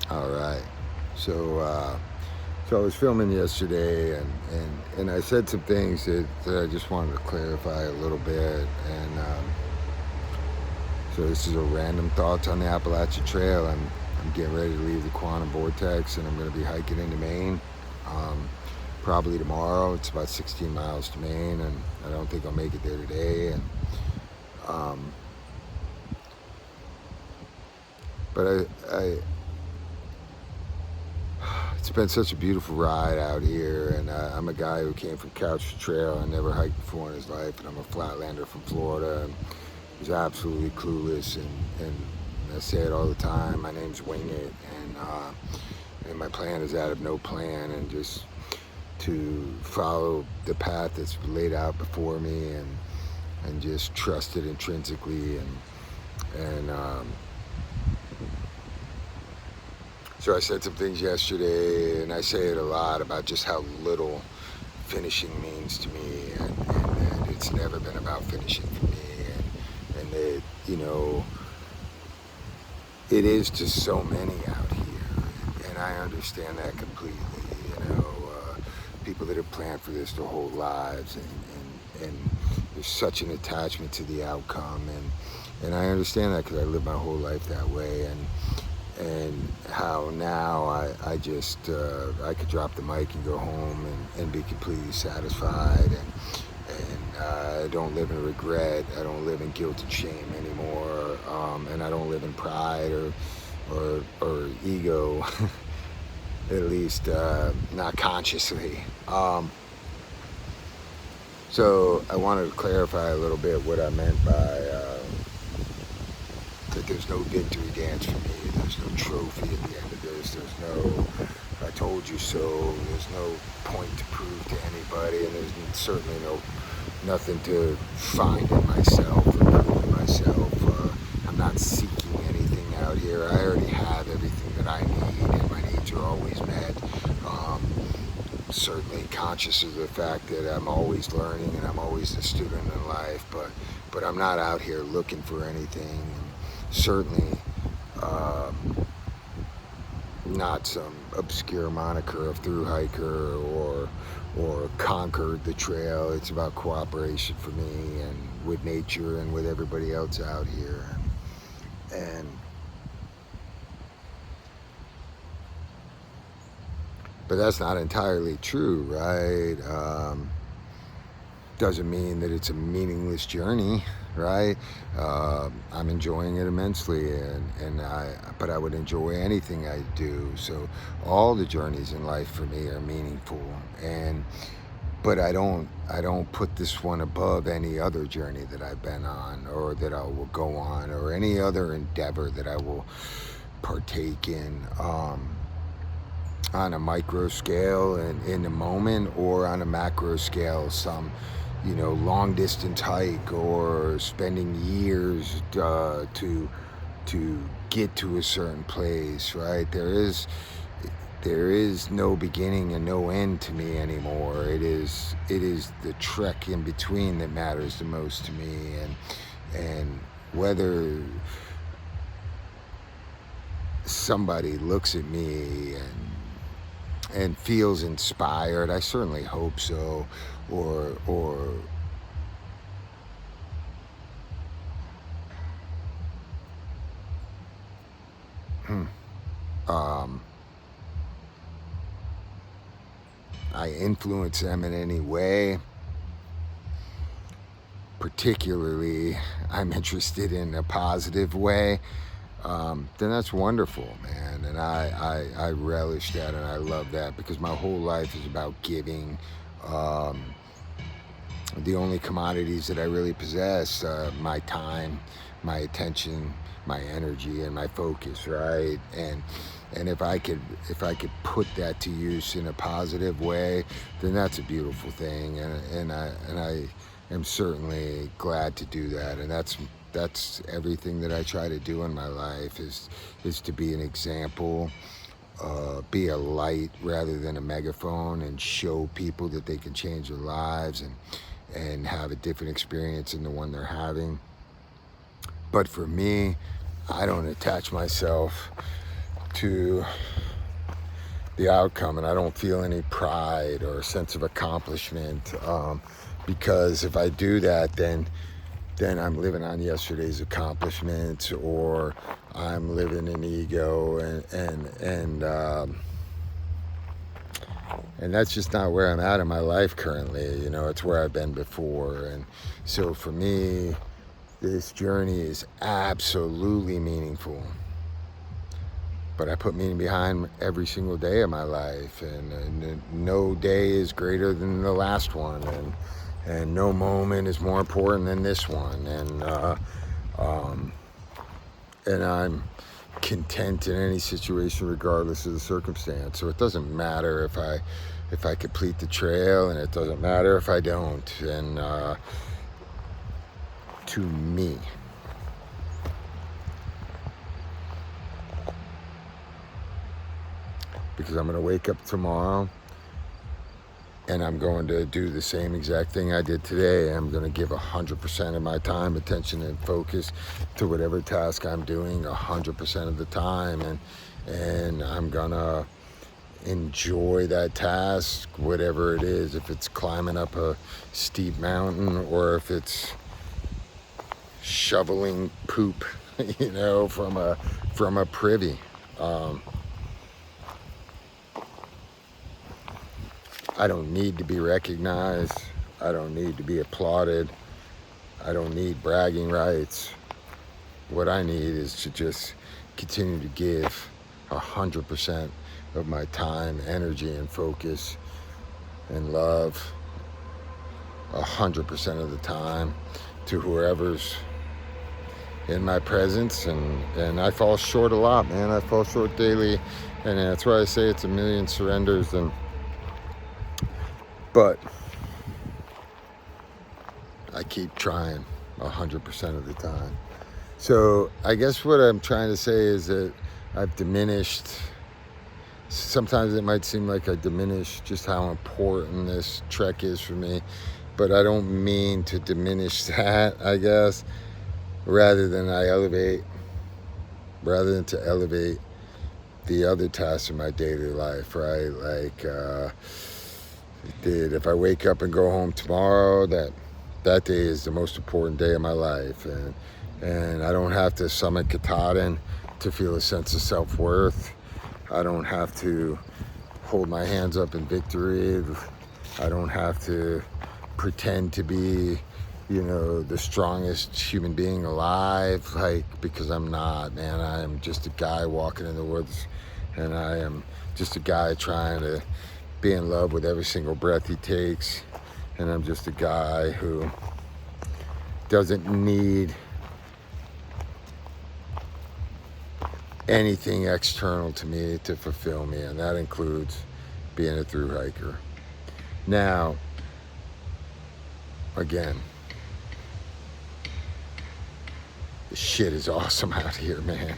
All right. So, so I was filming yesterday, and I said some things that I just wanted to clarify a little bit. And so this is a random thoughts on the Appalachian Trail. I'm getting ready to leave the quantum vortex, and I'm going to be hiking into Maine. Um, Probably tomorrow. It's about 16 miles to Maine, and I don't think I'll make it there today. And um, but it's been such a beautiful ride out here, and I'm a guy who came from Couch to Trail. I never hiked before in his life, and I'm a flatlander from Florida, and he's absolutely clueless. And I say it all the time. My name's Wingit, and my plan is out of no plan, and just to follow the path that's laid out before me, and just trust it intrinsically, and so I said some things yesterday, and I say it a lot about just how little finishing means to me, and that it's never been about finishing for me, and that, it is to so many out here, and I understand that completely. People that have planned for this their whole lives, and there's such an attachment to the outcome, and I understand that because I lived my whole life that way, and how now I just I could drop the mic and go home and be completely satisfied, and I don't live in regret. I don't live in guilt and shame anymore, and I don't live in pride or ego, at least not consciously. So I wanted to clarify a little bit what I meant by that there's no victory dance for me. There's no trophy at the end of this. There's no I told you so. There's no point to prove to anybody, and there's certainly nothing to find in myself or prove in myself. I'm not seeking anything out here. I already have everything that I need, and my needs are always met. Certainly conscious of the fact that I'm always learning and I'm always a student in life, but I'm not out here looking for anything. And certainly not some obscure moniker of through hiker or conquered the trail. It's about cooperation for me and with nature and with everybody else out here. And but that's not entirely true, right? Doesn't mean that it's a meaningless journey, right? I'm enjoying it immensely, but I would enjoy anything I do. So all the journeys in life for me are meaningful, but I don't put this one above any other journey that I've been on, or that I will go on, or any other endeavor that I will partake in. On a micro scale and in the moment, or on a macro scale, some long distance hike, or spending years to get to a certain place, right? There is no beginning and no end to me anymore. It is the trek in between that matters the most to me, and whether somebody looks at me and feels inspired, I certainly hope so, or um, I influence them in any way. Particularly, I'm interested in a positive way. Then that's wonderful, man. And I relish that, and I love that, because my whole life is about giving. The only commodities that I really possess, my time, my attention, my energy, and my focus, right? And if I could put that to use in a positive way, then that's a beautiful thing, and I am certainly glad to do that. And that's everything that I try to do in my life, is to be an example, be a light rather than a megaphone, and show people that they can change their lives and have a different experience than the one they're having. But for me, I don't attach myself to the outcome, and I don't feel any pride or a sense of accomplishment, because if I do that, then I'm living on yesterday's accomplishments, or I'm living in ego, and that's just not where I'm at in my life currently. You know, it's where I've been before. And so for me, this journey is absolutely meaningful. But I put meaning behind every single day of my life, and no day is greater than the last one, and no moment is more important than this one, and I'm content in any situation regardless of the circumstance. So it doesn't matter if I complete the trail, and it doesn't matter if I don't. And to me, because I'm going to wake up tomorrow and I'm going to do the same exact thing I did today. I'm going to give 100% of my time, attention, and focus to whatever task I'm doing 100% of the time, and I'm going to enjoy that task, whatever it is. If it's climbing up a steep mountain, or if it's shoveling poop, you know, from a privy. I don't need to be recognized. I don't need to be applauded. I don't need bragging rights. What I need is to just continue to give 100% of my time, energy, and focus, and love 100% of the time to whoever's in my presence. And I fall short a lot, man. I fall short daily, and that's why I say it's a million surrenders. But I keep trying 100% of the time. So I guess what I'm trying to say is that I've diminished. Sometimes it might seem like I diminish just how important this trek is for me, but I don't mean to diminish that, I guess, rather than to elevate the other tasks in my daily life, right? Like, if I wake up and go home tomorrow, that day is the most important day of my life, and I don't have to summit Katahdin to feel a sense of self-worth. I don't have to hold my hands up in victory. I don't have to pretend to be, you know, the strongest human being alive, like, because I'm not, man. I am just a guy walking in the woods, and I am just a guy trying to be in love with every single breath he takes, and I'm just a guy who doesn't need anything external to me to fulfill me, and that includes being a thru hiker. Now, again, the shit is awesome out here, man,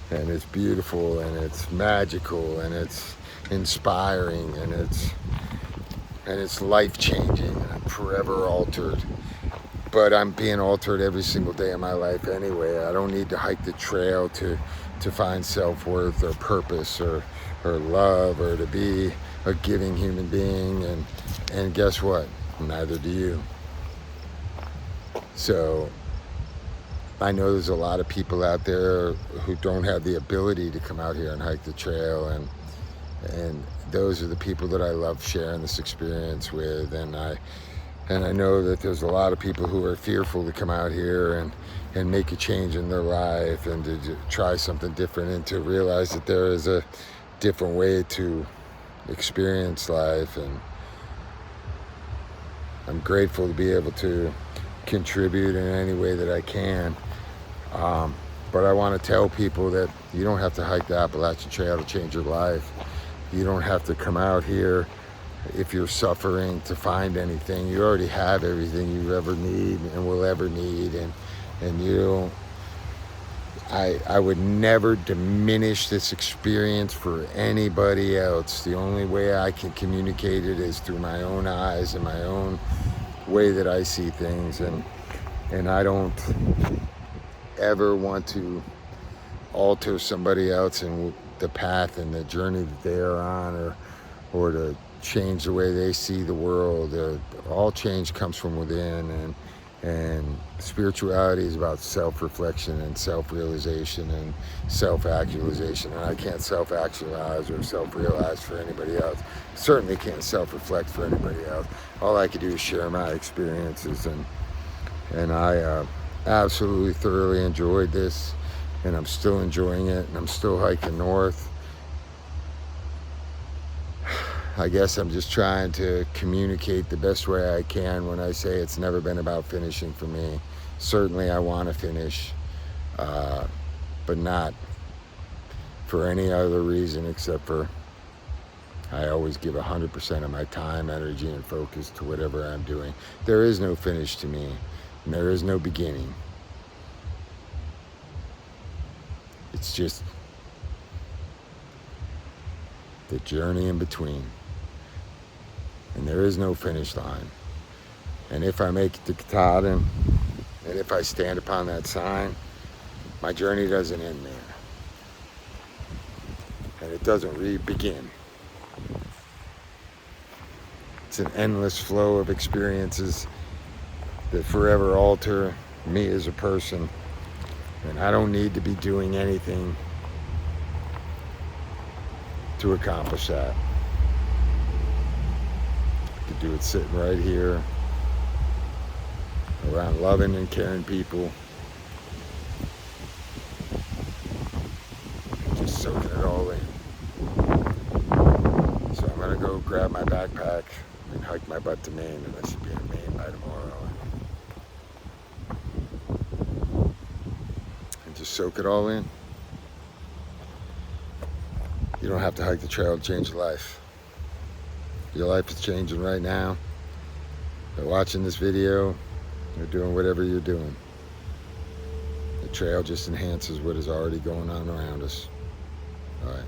and it's beautiful, and it's magical, and it's inspiring, and it's life-changing, and I'm forever altered. But I'm being altered every single day of my life anyway. I don't need to hike the trail to find self-worth or purpose or love, or to be a giving human being, and guess what? Neither do you. So I know there's a lot of people out there who don't have the ability to come out here and hike the trail, and those are the people that I love sharing this experience with. And I know that there's a lot of people who are fearful to come out here and make a change in their life, and to try something different, and to realize that there is a different way to experience life. And I'm grateful to be able to contribute in any way that I can. But I want to tell people that you don't have to hike the Appalachian Trail to change your life. You don't have to come out here if you're suffering to find anything. You already have everything you ever need and will ever need, and you don't. I would never diminish this experience for anybody else. The only way I can communicate it is through my own eyes and my own way that I see things, and I don't ever want to alter somebody else and the path and the journey that they are on, or to change the way they see the world. All change comes from within, and spirituality is about self-reflection and self-realization and self-actualization. And I can't self-actualize or self-realize for anybody else. Certainly can't self-reflect for anybody else. All I can do is share my experiences, and I absolutely thoroughly enjoyed this, and I'm still enjoying it, and I'm still hiking north. I guess I'm just trying to communicate the best way I can when I say it's never been about finishing for me. Certainly I want to finish, but not for any other reason except for I always give 100% of my time, energy, and focus to whatever I'm doing. There is no finish to me, and there is no beginning. It's just the journey in between. And there is no finish line. And if I make it to Katahdin, and if I stand upon that sign, my journey doesn't end there. And it doesn't begin. It's an endless flow of experiences that forever alter me as a person. And I don't need to be doing anything to accomplish that. I could do it sitting right here around loving and caring people, just soaking it all in. So I'm gonna go grab my backpack and hike my butt to Maine, and I should be in Maine by tomorrow. And just soak it all in. You don't have to hike the trail to change your life. Your life is changing right now. By watching this video, or doing whatever you're doing. The trail just enhances what is already going on around us. All right.